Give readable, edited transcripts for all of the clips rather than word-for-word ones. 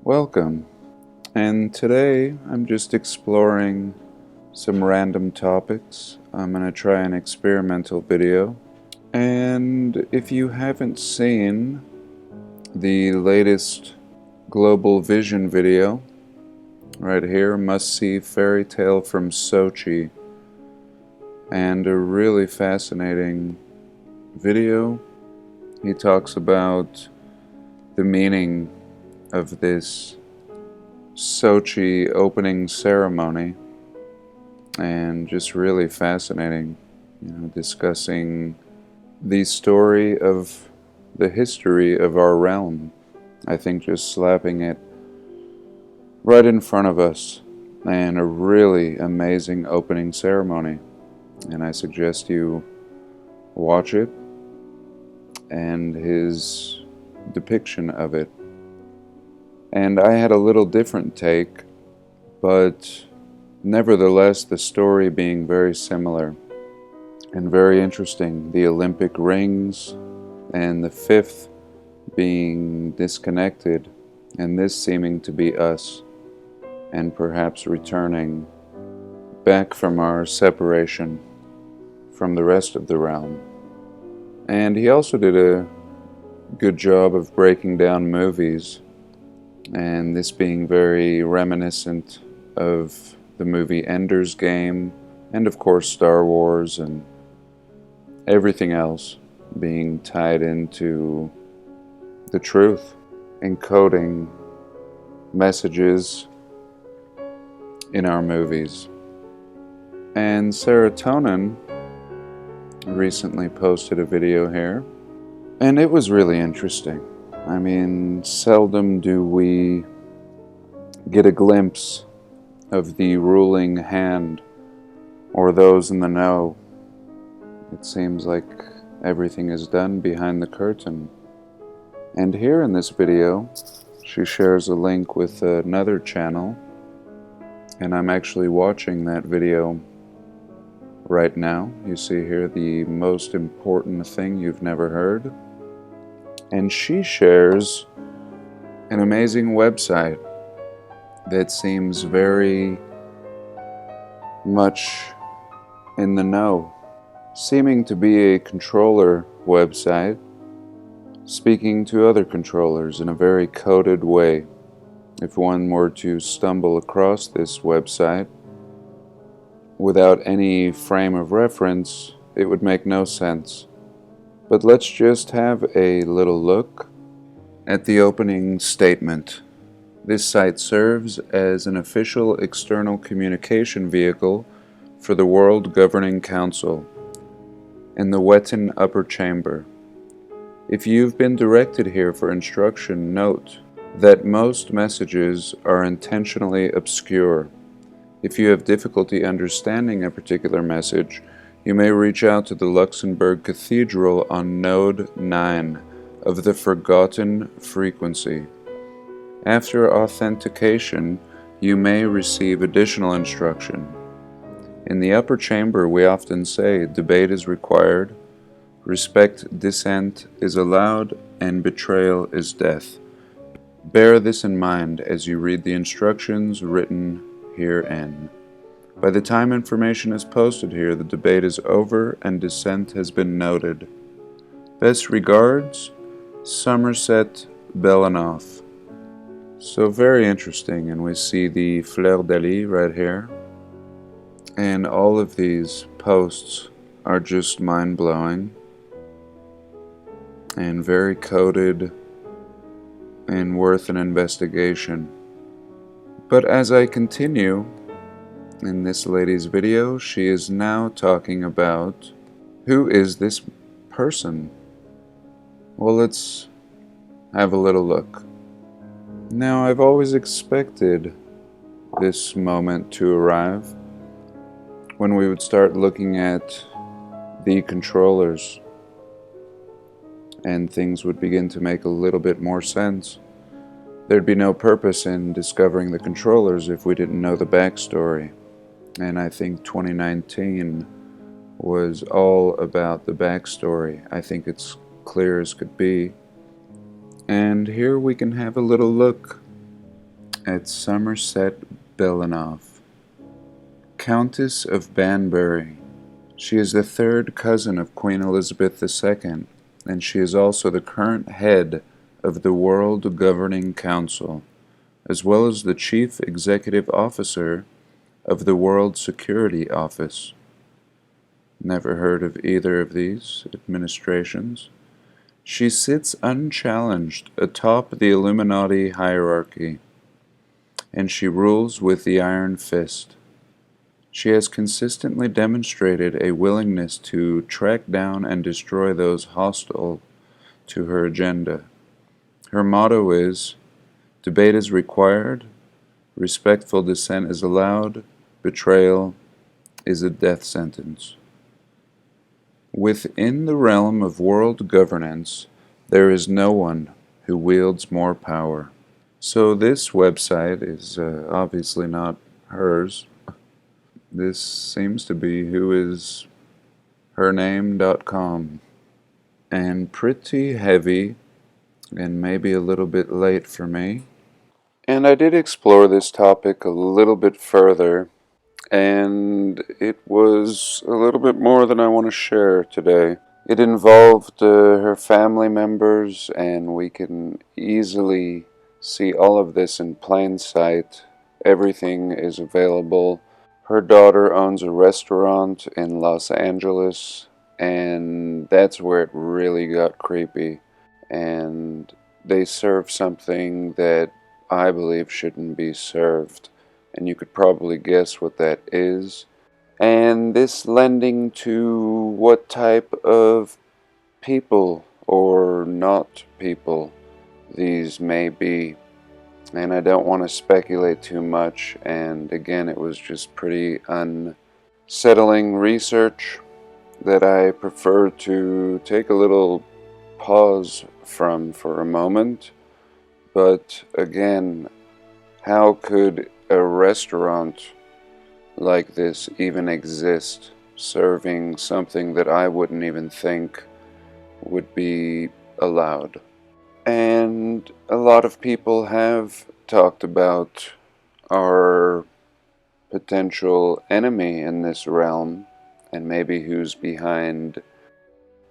Welcome, and today I'm just exploring some random topics. I'm going to try an experimental video, and if you haven't seen the latest Global Vision video, right here, must-see fairy tale from Sochi, and a really fascinating video. He talks about the meaning of this Sochi opening ceremony, and just really fascinating, discussing the story of the history of our realm. I think just slapping it right in front of us, and a really amazing opening ceremony, and I suggest you watch it and his depiction of it. And I had a little different take, but nevertheless the story being very similar and very interesting. The Olympic rings and the fifth being disconnected, and this seeming to be us, and perhaps returning back from our separation from the rest of the realm. And he also did a good job of breaking down movies, and this being very reminiscent of the movie Ender's Game, and of course Star Wars, and everything else being tied into the truth, encoding messages in our movies. And Serotonin recently posted a video here, and it was really interesting. I mean, seldom do we get a glimpse of the ruling hand or those in the know. It seems like everything is done behind the curtain. And here in this video, she shares a link with another channel, and I'm actually watching that video right now. You see here the most important thing you've never heard. And she shares an amazing website that seems very much in the know, seeming to be a controller website, speaking to other controllers in a very coded way. If one were to stumble across this website without any frame of reference, it would make no sense. But let's just have a little look at the opening statement. This site serves as an official external communication vehicle for the World Governing Council in the Wettin Upper Chamber. If you've been directed here for instruction, note that most messages are intentionally obscure. If you have difficulty understanding a particular message, you may reach out to the Luxembourg Cathedral on Node 9 of the Forgotten Frequency. After authentication, you may receive additional instruction. In the upper chamber, we often say, debate is required, respect dissent is allowed, and betrayal is death. Bear this in mind as you read the instructions written herein. By the time information is posted here, the debate is over and dissent has been noted. Best regards, Somerset Belanoff. So very interesting, and we see the fleur-de-lis right here. And all of these posts are just mind-blowing and very coded and worth an investigation. But as I continue in this lady's video, she is now talking about who is this person. Well, let's have a little look. Now, I've always expected this moment to arrive when we would start looking at the controllers and things would begin to make a little bit more sense. There'd be no purpose in discovering the controllers if we didn't know the backstory. And I think 2019 was all about the backstory. I think it's clear as could be. And here we can have a little look at Somerset Belanoff, Countess of Banbury. She is the third cousin of Queen Elizabeth II, and she is also the current head of the World Governing Council, as well as the Chief Executive Officer of the World Security Office. Never heard of either of these administrations. She sits unchallenged atop the Illuminati hierarchy, and she rules with the iron fist. She has consistently demonstrated a willingness to track down and destroy those hostile to her agenda. Her motto is, "Debate is required, respectful dissent is allowed, betrayal is a death sentence." Within the realm of world governance, there is no one who wields more power. So this website is obviously not hers. This seems to be whoishername.com. And pretty heavy, and maybe a little bit late for me. And I did explore this topic a little bit further, and it was a little bit more than I want to share today. It involved her family members, and we can easily see all of this in plain sight. Everything is available. Her daughter owns a restaurant in Los Angeles, and that's where it really got creepy. And they serve something that I believe shouldn't be served, and you could probably guess what that is. And this lending to what type of people or not people these may be. And I don't want to speculate too much, and again, it was just pretty unsettling research that I prefer to take a little pause from for a moment. But again, how could a restaurant like this even exist, serving something that I wouldn't even think would be allowed? And a lot of people have talked about our potential enemy in this realm, and maybe who's behind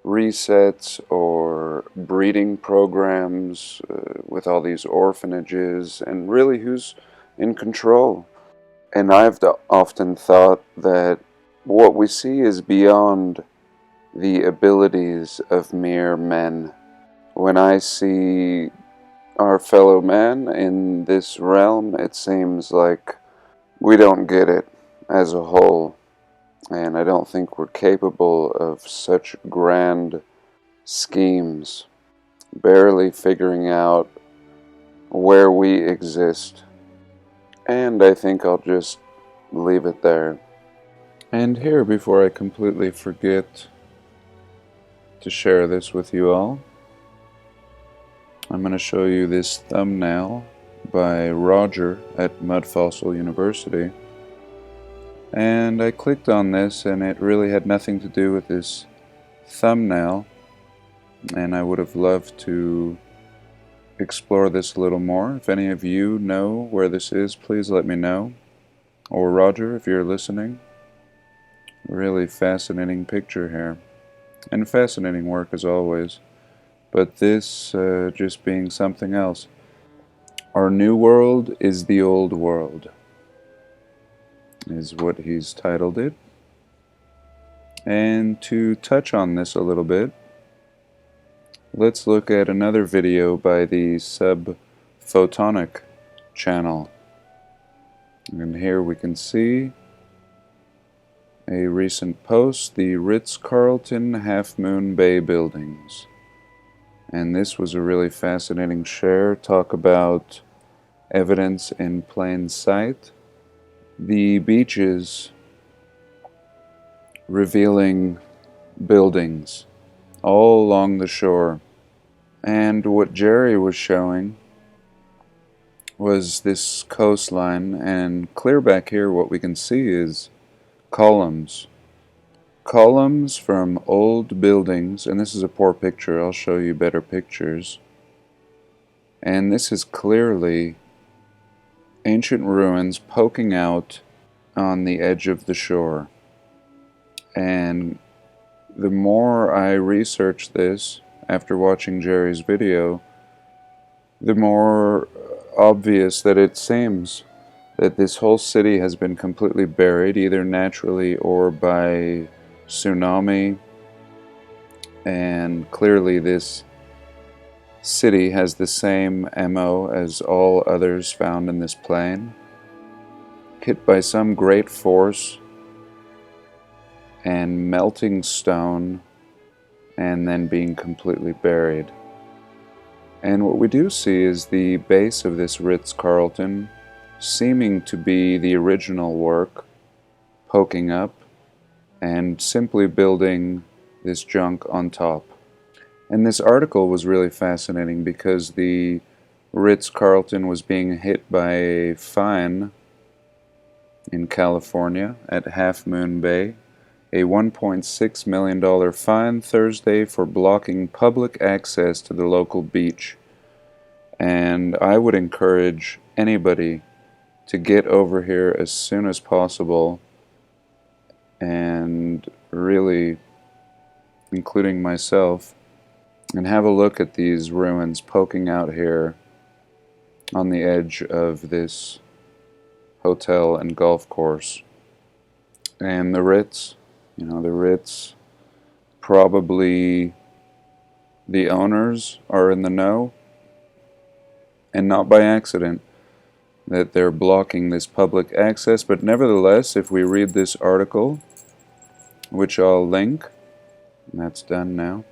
resets or breeding programs with all these orphanages, and really who's in control. And I've often thought that what we see is beyond the abilities of mere men. When I see our fellow man in this realm, it seems like we don't get it as a whole. And I don't think we're capable of such grand schemes, barely figuring out where we exist. And I think I'll just leave it there. And here, before I completely forget to share this with you all, I'm going to show you this thumbnail by Roger at Mud Fossil University. And I clicked on this, and it really had nothing to do with this thumbnail, and I would have loved to explore this a little more. If any of you know where this is, please let me know. Or Roger, if you're listening. Really fascinating picture here, and fascinating work as always. But this just being something else. Our new world is the old world, is what he's titled it. And to touch on this a little bit, let's look at another video by the Subphotonic channel. And here we can see a recent post, the Ritz-Carlton Half Moon Bay buildings. And this was a really fascinating share. Talk about evidence in plain sight. The beaches revealing buildings all along the shore. And what Jerry was showing was this coastline, and clear back here what we can see is columns. Columns from old buildings, and this is a poor picture, I'll show you better pictures. And this is clearly ancient ruins poking out on the edge of the shore. And the more I research this after watching Jerry's video, the more obvious that it seems that this whole city has been completely buried, either naturally or by tsunami. And clearly this city has the same MO as all others found in this plain, hit by some great force and melting stone and then being completely buried. And what we do see is the base of this Ritz-Carlton seeming to be the original work, poking up and simply building this junk on top. And this article was really fascinating because the Ritz-Carlton was being hit by a fine in California at Half Moon Bay, a $1.6 million fine Thursday for blocking public access to the local beach. And I would encourage anybody to get over here as soon as possible, and really, including myself, and have a look at these ruins poking out here on the edge of this hotel and golf course. And the Ritz, the Ritz, probably the owners are in the know, and not by accident, that they're blocking this public access. But nevertheless, if we read this article, which I'll link, and that's done now,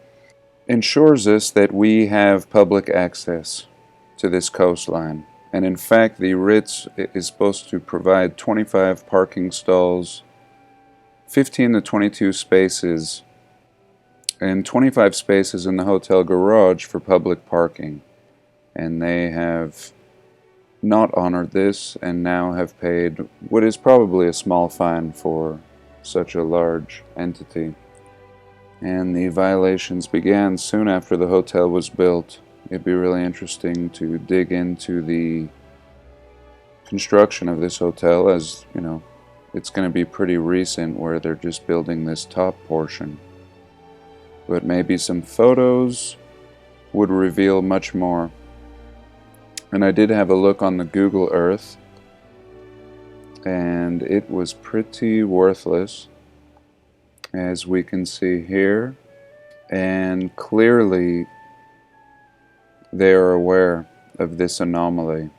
ensures us that we have public access to this coastline. And in fact, the Ritz is supposed to provide 25 parking stalls, 15 to 22 spaces, and 25 spaces in the hotel garage for public parking. And they have not honored this and now have paid what is probably a small fine for such a large entity. And the violations began soon after the hotel was built. It'd be really interesting to dig into the construction of this hotel, as it's going to be pretty recent where they're just building this top portion. But maybe some photos would reveal much more. And I did have a look on the Google Earth, and it was pretty worthless, as we can see here. And clearly they are aware of this anomaly,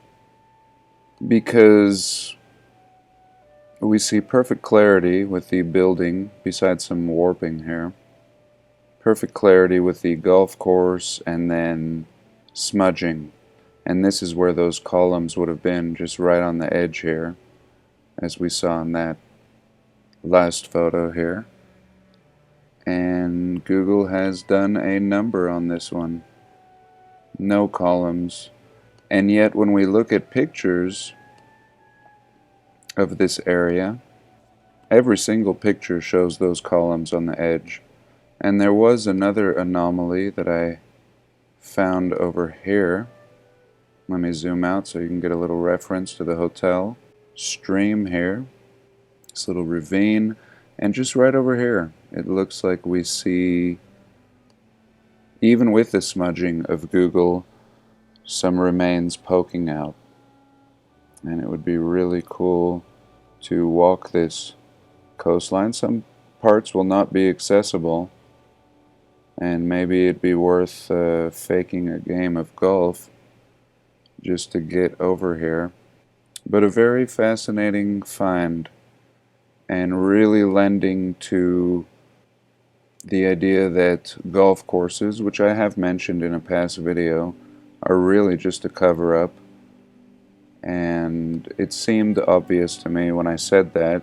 because we see perfect clarity with the building, besides some warping here. Perfect clarity with the golf course, and then smudging. And this is where those columns would have been, just right on the edge here, as we saw in that last photo here. And Google has done a number on this one. No columns. And yet when we look at pictures of this area, every single picture shows those columns on the edge. And there was another anomaly that I found over here. Let me zoom out so you can get a little reference to the hotel. Stream here, this little ravine, and just right over here, it looks like we see, even with the smudging of Google, some remains poking out. And it would be really cool to walk this coastline. Some parts will not be accessible, and maybe it'd be worth faking a game of golf just to get over here. But a very fascinating find, and really lending to the idea that golf courses, which I have mentioned in a past video, are really just a cover-up. And it seemed obvious to me when I said that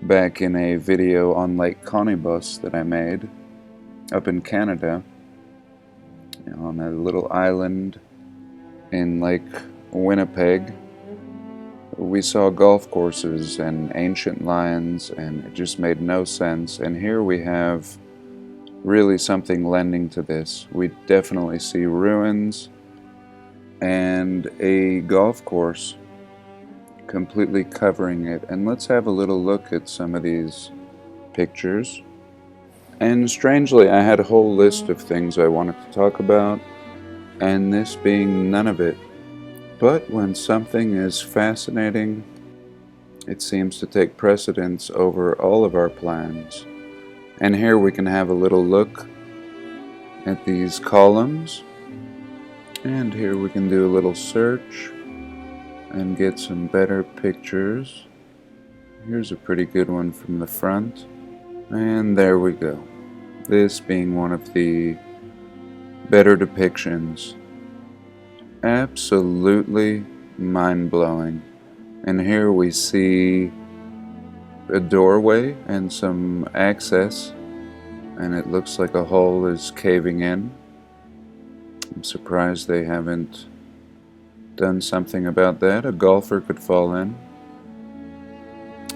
back in a video on Lake Connibus that I made up in Canada, on a little island in Lake Winnipeg. We saw golf courses and ancient lines, and it just made no sense. And here we have really something lending to this. We definitely see ruins, and a golf course completely covering it. And let's have a little look at some of these pictures. And strangely, I had a whole list of things I wanted to talk about, and this being none of it. But when something is fascinating, it seems to take precedence over all of our plans. And here we can have a little look at these columns, and here we can do a little search and get some better pictures. Here's a pretty good one from the front, and there we go. This being one of the better depictions. Absolutely mind-blowing. And here we see a doorway and some access, and it looks like a hole is caving in. I'm surprised they haven't done something about that. A golfer could fall in.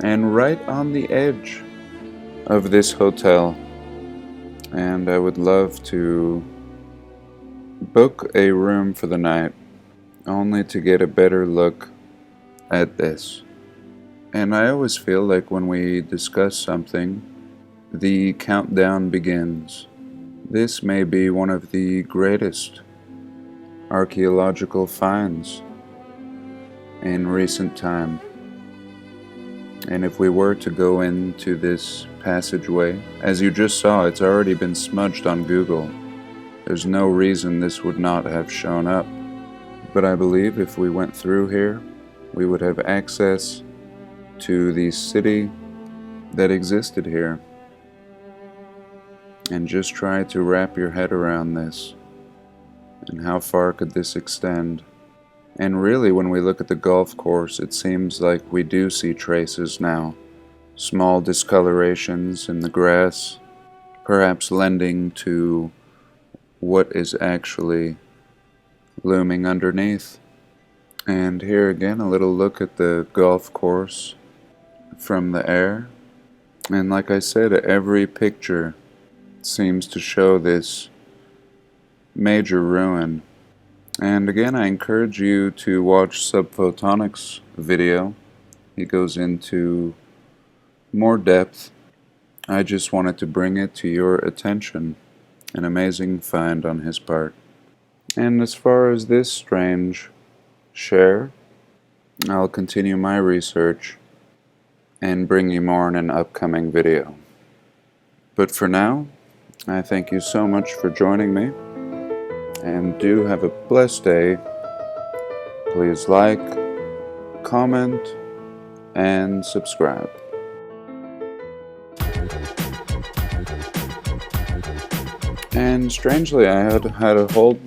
And right on the edge of this hotel, and I would love to book a room for the night only to get a better look at this. And I always feel like when we discuss something, the countdown begins. This may be one of the greatest archaeological finds in recent time. And if we were to go into this passageway, as you just saw, it's already been smudged on Google. There's no reason this would not have shown up. But I believe if we went through here, we would have access to the city that existed here. And just try to wrap your head around this. And how far could this extend? And really, when we look at the golf course, it seems like we do see traces now. Small discolorations in the grass, perhaps lending to what is actually looming underneath. And here again, a little look at the golf course from the air. And like I said, every picture seems to show this major ruin. And again, I encourage you to watch Subphotonic's video. He goes into more depth. I just wanted to bring it to your attention. An amazing find on his part. And as far as this strange share, I'll continue my research and bring you more in an upcoming video. But for now, I thank you so much for joining me, and do have a blessed day. Please like, comment, and subscribe. And strangely, I had a whole